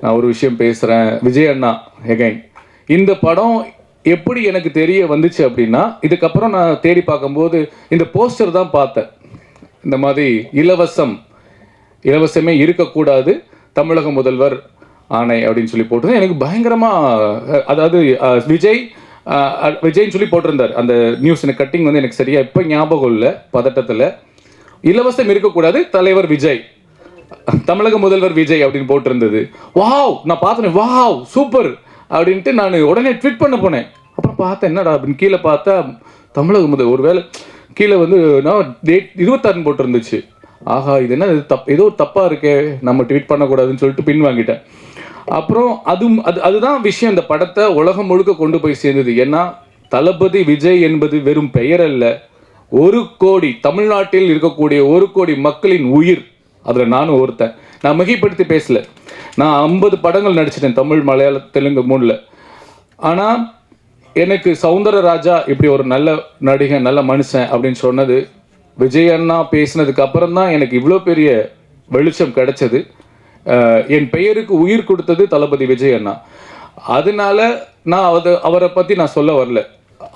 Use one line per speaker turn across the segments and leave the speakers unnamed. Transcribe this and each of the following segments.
நான் ஒரு விஷயம் பேசுகிறேன். விஜய் அண்ணா எகைன் இந்த படம் எப்படி எனக்கு தெரிய வந்துச்சு அப்படின்னா, இதுக்கப்புறம் நான் தேடி பார்க்கும்போது இந்த போஸ்டர் தான் பார்த்தேன். இந்த மாதிரி இலவசமே இருக்கக்கூடாது, தமிழக முதல்வர் ஆணை அப்படின்னு சொல்லி போட்டு எனக்கு பயங்கரமாக, அதாவது விஜய்ன்னு சொல்லி போட்டிருந்தார் அந்த நியூஸ். எனக்கு கட்டிங் வந்து எனக்கு சரியா இப்போ ஞாபகம் இல்லை, பதட்டத்தில். இலவசம் இருக்கக்கூடாது, தலைவர் விஜய், தமிழக முதல்வர் விஜய் அப்படின்னு போட்டிருந்தது. வாவ், நான் பார்த்தேன், வாவ் சூப்பர் அப்படின்ட்டு நான் உடனே ட்வீட் பண்ண போனேன். அப்புறம் பார்த்தேன் என்னடா அப்படின்னு கீழே பார்த்தா தமிழக முதல் ஒருவேளை கீழே வந்து நான் டேட் 26 போட்டிருந்துச்சு. ஆஹா, இது என்ன ஏதோ தப்பாக இருக்கே, நம்ம ட்வீட் பண்ணக்கூடாதுன்னு சொல்லிட்டு பின் வாங்கிட்டேன். அப்புறம் அதுதான் விஷயம், இந்த படத்தை உலகம் முழுக்க கொண்டு போய் சேர்ந்தது. ஏன்னா தளபதி விஜய் என்பது வெறும் பெயர் அல்ல, 1 கோடி தமிழ்நாட்டில் இருக்கக்கூடிய 1 கோடி மக்களின் உயிர். அதில் நானும் ஒருத்தன். நான் மிகைப்படுத்தி பேசல. நான் 50 படங்கள் நடிச்சிட்டேன், தமிழ், மலையாள, தெலுங்கு 3ல். ஆனால் எனக்கு சௌந்தரராஜா இப்படி ஒரு நல்ல நடிகன், நல்ல மனுஷன் அப்படின்னு சொன்னது விஜய் அண்ணா பேசினதுக்கு அப்புறம் தான் எனக்கு இவ்வளோ பெரிய வெளிச்சம் கிடைச்சது. என் பெயருக்கு உயிர் கொடுத்தது தளபதி விஜய் அண்ணா. அதனால நான் அவரை பற்றி நான் சொல்ல வரல,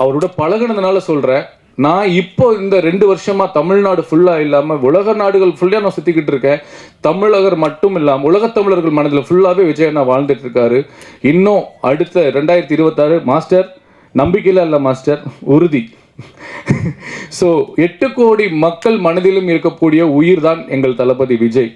அவரோட பழகினதுனால சொல்கிறேன். நான் இப்போ இந்த 2 வருஷமாக தமிழ்நாடு ஃபுல்லாக இல்லாமல் உலக நாடுகள் ஃபுல்லாக நான் சுற்றிக்கிட்டு இருக்கேன். தமிழகர் மட்டும் இல்லாமல் உலகத்தமிழர்கள் மனதில் ஃபுல்லாகவே விஜய் அண்ணா வாழ்ந்துட்டு இருக்காரு. இன்னும் அடுத்த 2026 மாஸ்டர், நம்பிக்கையில் இல்லை மாஸ்டர், உறுதி. ஸோ 8 கோடி மக்கள் மனதிலும் இருக்கக்கூடிய உயிர் தான் எங்கள் தளபதி விஜய்.